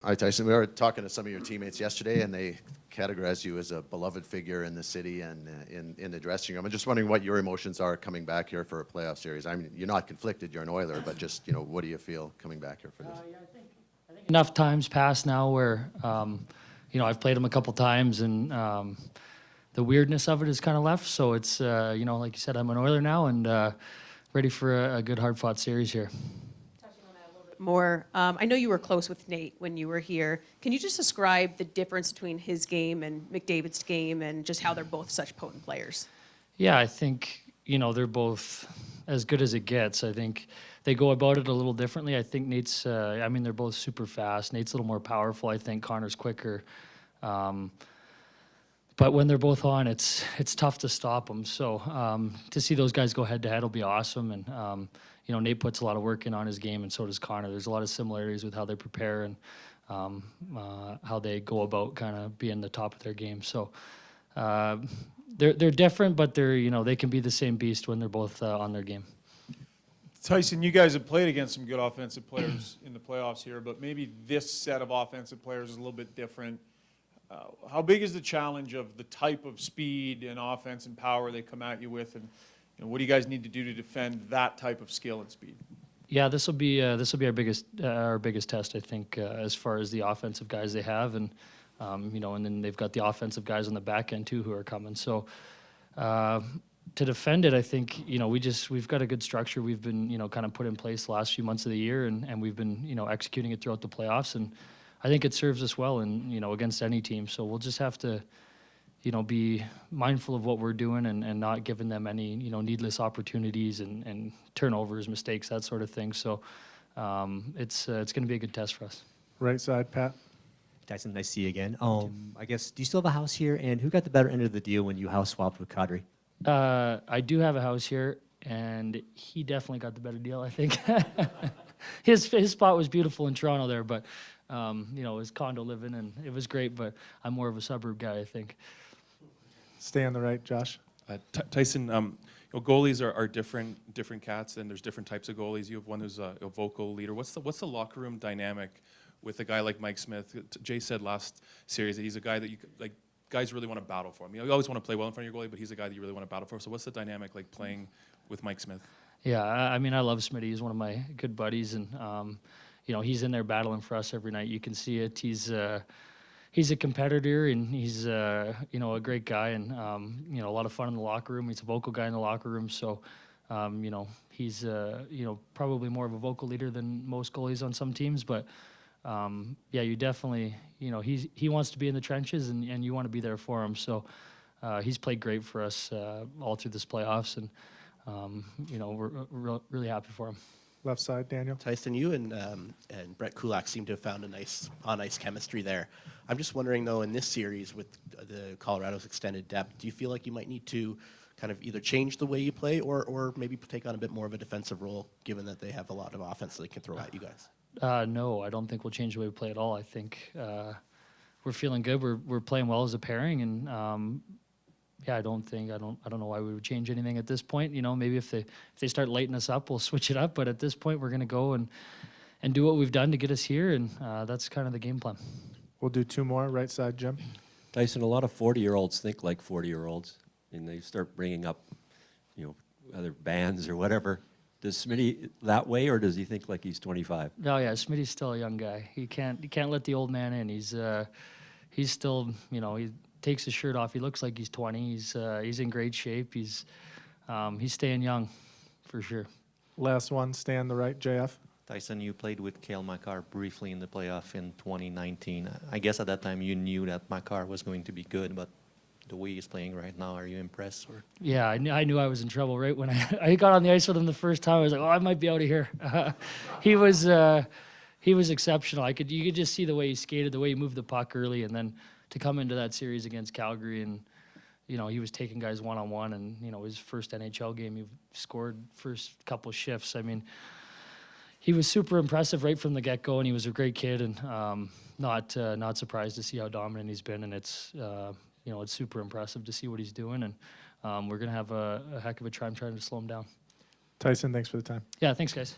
Hi, Tyson. We were talking to some of your teammates yesterday, and they categorized you as a beloved figure in the city and in the dressing room. I'm just wondering what your emotions are coming back here for a playoff series. I mean, you're not conflicted, you're an Oiler, but just, what do you feel coming back here for this? Yeah, I think enough times passed now where, I've played them a couple times, and the weirdness of it is kind of left. So it's, like you said, I'm an Oiler now, and ready for a good hard-fought series here. More. I know you were close with Nate when you were here. Can you just describe the difference between his game and McDavid's game and just how they're both such potent players? Yeah, I think, they're both as good as it gets. I think they go about it a little differently. I think Nate's, they're both super fast. Nate's a little more powerful. I think Connor's quicker. But when they're both on, it's tough to stop them. So to see those guys go head-to-head will be awesome. And, Nate puts a lot of work in on his game, and so does Connor. There's a lot of similarities with how they prepare and how they go about kind of being the top of their game. So they're different, but they can be the same beast when they're both on their game. Tyson, you guys have played against some good offensive players in the playoffs here, but maybe this set of offensive players is a little bit different. How big is the challenge of the type of speed and offense and power they come at you with, and what do you guys need to do to defend that type of skill and speed? Yeah, this will be our biggest test, I think, as far as the offensive guys they have, and and then they've got the offensive guys on the back end too who are coming. So to defend it, I think we've got a good structure. We've been kind of put in place the last few months of the year, and we've been executing it throughout the playoffs, and I think it serves us well in against any team. So we'll just have to be mindful of what we're doing and not giving them any needless opportunities and turnovers, mistakes, that sort of thing. So it's going to be a good test for us. Right side, Pat. Tyson, nice to see you again. I guess, do you still have a house here? And who got the better end of the deal when you house swapped with Kadri? I do have a house here, and he definitely got the better deal, I think. His spot was beautiful in Toronto there, but his condo living, and it was great, but I'm more of a suburb guy, I think. Stay on the right, Josh. Tyson, goalies are different cats, and there's different types of goalies. You have one who's a vocal leader. What's the locker room dynamic with a guy like Mike Smith? Jay said last series that he's a guy that guys really want to battle for him. You always want to play well in front of your goalie, but he's a guy that you really want to battle for. So what's the dynamic like playing with Mike Smith? Yeah, I love Smitty. He's one of my good buddies, and he's in there battling for us every night. You can see it. He's a competitor, and he's a great guy, and a lot of fun in the locker room. He's a vocal guy in the locker room, so he's probably more of a vocal leader than most goalies on some teams. But you definitely he wants to be in the trenches, and you want to be there for him. So he's played great for us all through this playoffs, and we're really happy for him. Left side, Daniel. Tyson, you and Brett Kulak seem to have found a nice on-ice chemistry there. I'm just wondering, though, in this series with the Colorado's extended depth, do you feel like you might need to kind of either change the way you play or maybe take on a bit more of a defensive role, given that they have a lot of offense that they can throw at you guys? No, I don't think we'll change the way we play at all. I think we're feeling good. We're playing well as a pairing, and I don't know why we would change anything at this point. Maybe if they start lighting us up, we'll switch it up. But at this point, we're going to go and do what we've done to get us here, and that's kind of the game plan. We'll do two more. Right side, Jim. Tyson, a lot of 40-year-olds think like 40-year-olds, and they start bringing up, other bands or whatever. Does Smitty that way, or does he think like he's 25? No, yeah, Smitty's still a young guy. He can't let the old man in. He's still, he takes his shirt off. He looks like he's 20. He's in great shape. He's staying young, for sure. Last one, stay on the right, JF. Tyson, you played with Cale Makar briefly in the playoff in 2019. I guess at that time you knew that Makar was going to be good, but the way he's playing right now, are you impressed? Or? Yeah, I knew I was in trouble right when I got on the ice with him the first time. I was like, I might be out of here. He was exceptional. You could just see the way he skated, the way he moved the puck early, and then to come into that series against Calgary, and he was taking guys one-on-one, and his first NHL game, he scored first couple shifts. He was super impressive right from the get-go, and he was a great kid, and not surprised to see how dominant he's been, and it's super impressive to see what he's doing, and we're gonna have a heck of a time trying to slow him down. Tyson, thanks for the time. Yeah, thanks, guys.